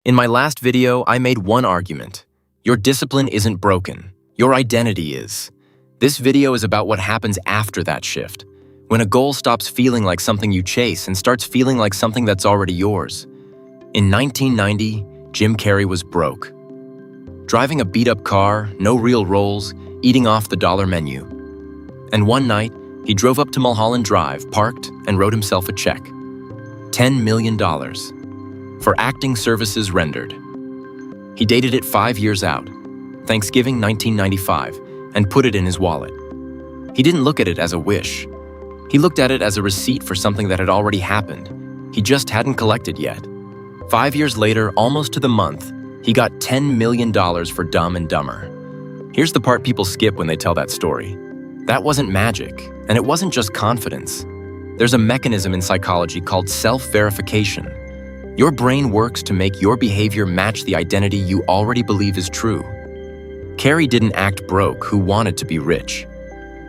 In my last video, I made one argument. Your discipline isn't broken. Your identity is. This video is about what happens after that shift, when a goal stops feeling like something you chase and starts feeling like something that's already yours. In 1990, Jim Carrey was broke. Driving a beat-up car, no real roles, eating off the dollar menu. And one night, he drove up to Mulholland Drive, parked, and wrote himself a check. $10 million. For acting services rendered. He dated it 5 years out, Thanksgiving 1995, and put it in his wallet. He didn't look at it as a wish. He looked at it as a receipt for something that had already happened. He just hadn't collected yet. 5 years later, almost to the month, he got $10 million for Dumb and Dumber. Here's the part people skip when they tell that story. That wasn't magic, and it wasn't just confidence. There's a mechanism in psychology called self-verification. Your brain works to make your behavior match the identity you already believe is true. Carrey didn't act broke who wanted to be rich.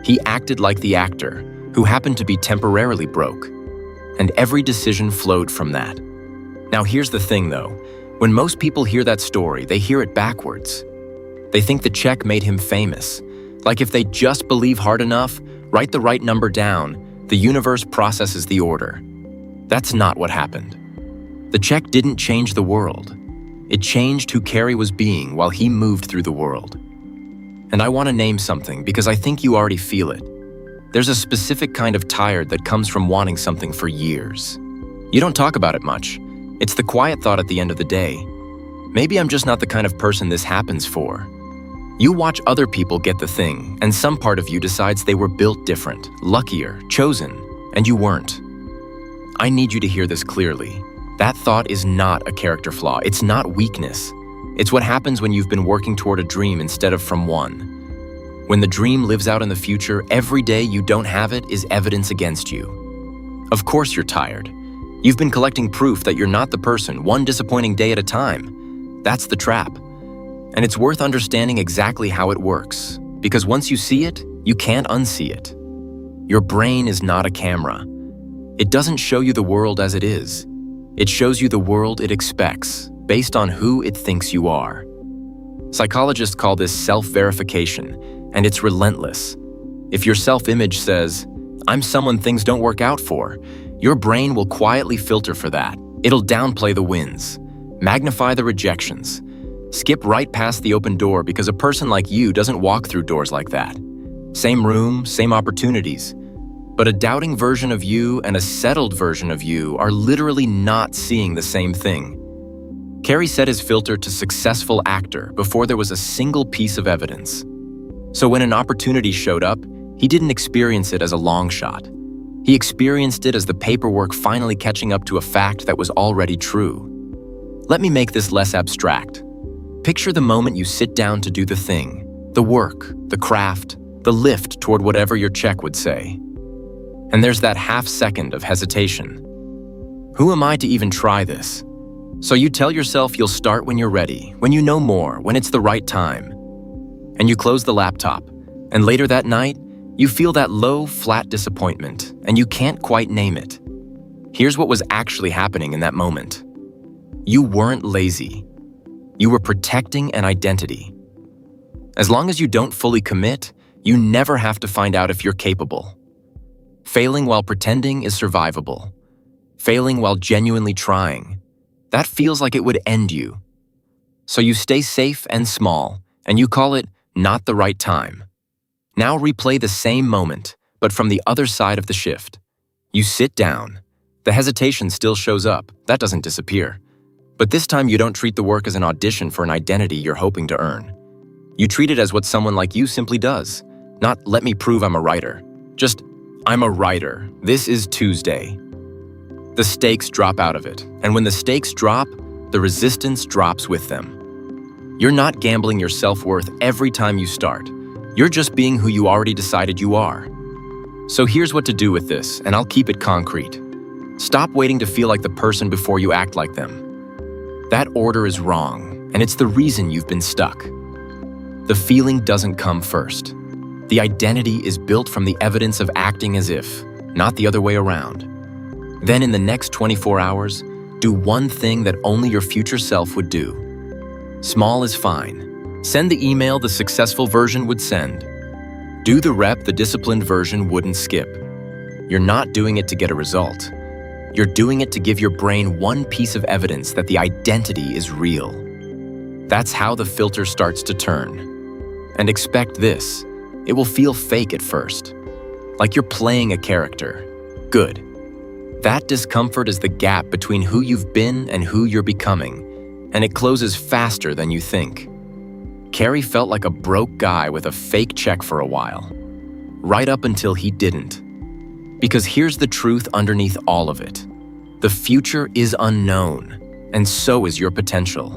He acted like the actor who happened to be temporarily broke. And every decision flowed from that. Now here's the thing though. When most people hear that story, they hear it backwards. They think the check made him famous. Like if they just believe hard enough, write the right number down, the universe processes the order. That's not what happened. The check didn't change the world. It changed who Carrey was being while he moved through the world. And I want to name something because I think you already feel it. There's a specific kind of tired that comes from wanting something for years. You don't talk about it much. It's the quiet thought at the end of the day. Maybe I'm just not the kind of person this happens for. You watch other people get the thing, and some part of you decides they were built different, luckier, chosen, and you weren't. I need you to hear this clearly. That thought is not a character flaw. It's not weakness. It's what happens when you've been working toward a dream instead of from one. When the dream lives out in the future, every day you don't have it is evidence against you. Of course you're tired. You've been collecting proof that you're not the person, one disappointing day at a time. That's the trap. And it's worth understanding exactly how it works, because once you see it, you can't unsee it. Your brain is not a camera. It doesn't show you the world as it is. It shows you the world it expects, based on who it thinks you are. Psychologists call this self-verification, and it's relentless. If your self-image says, "I'm someone things don't work out for," your brain will quietly filter for that. It'll downplay the wins, magnify the rejections, skip right past the open door because a person like you doesn't walk through doors like that. Same room, same opportunities. But a doubting version of you and a settled version of you are literally not seeing the same thing. Carrey set his filter to successful actor before there was a single piece of evidence. So when an opportunity showed up, he didn't experience it as a long shot. He experienced it as the paperwork finally catching up to a fact that was already true. Let me make this less abstract. Picture the moment you sit down to do the thing, the work, the craft, the lift toward whatever your check would say. And there's that half second of hesitation. Who am I to even try this? So you tell yourself you'll start when you're ready, when you know more, when it's the right time. And you close the laptop, and later that night, you feel that low, flat disappointment, and you can't quite name it. Here's what was actually happening in that moment. You weren't lazy. You were protecting an identity. As long as you don't fully commit, you never have to find out if you're capable. Failing while pretending is survivable. Failing while genuinely trying, that feels like it would end you. So you stay safe and small, and you call it not the right time. Now replay the same moment, but from the other side of the shift. You sit down. The hesitation still shows up. That doesn't disappear. But this time you don't treat the work as an audition for an identity you're hoping to earn. You treat it as what someone like you simply does. Not, "Let me prove I'm a writer." Just, "I'm a writer. This is Tuesday." The stakes drop out of it, and when the stakes drop, the resistance drops with them. You're not gambling your self-worth every time you start. You're just being who you already decided you are. So here's what to do with this, and I'll keep it concrete. Stop waiting to feel like the person before you act like them. That order is wrong, and it's the reason you've been stuck. The feeling doesn't come first. The identity is built from the evidence of acting as if, not the other way around. Then in the next 24 hours, Do one thing that only your future self would do. Small is fine. Send the email the successful version would send. Do the rep the disciplined version wouldn't skip. You're not doing it to get a result. You're doing it to give your brain one piece of evidence that the identity is real. That's how the filter starts to turn. And expect this. It will feel fake at first. Like you're playing a character. Good. That discomfort is the gap between who you've been and who you're becoming, and it closes faster than you think. Carrey felt like a broke guy with a fake check for a while, right up until he didn't. Because here's the truth underneath all of it. The future is unknown, and so is your potential.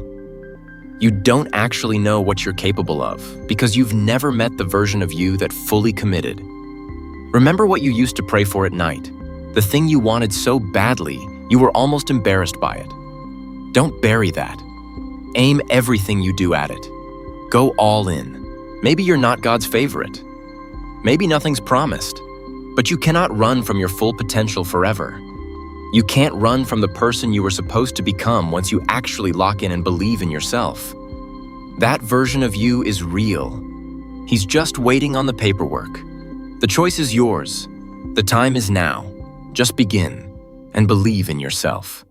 You don't actually know what you're capable of because you've never met the version of you that fully committed. Remember what you used to pray for at night, the thing you wanted so badly you were almost embarrassed by it. Don't bury that. Aim everything you do at it. Go all in. Maybe you're not God's favorite. Maybe nothing's promised. But you cannot run from your full potential forever. You can't run from the person you were supposed to become once you actually lock in and believe in yourself. That version of you is real. He's just waiting on the paperwork. The choice is yours. The time is now. Just begin and believe in yourself.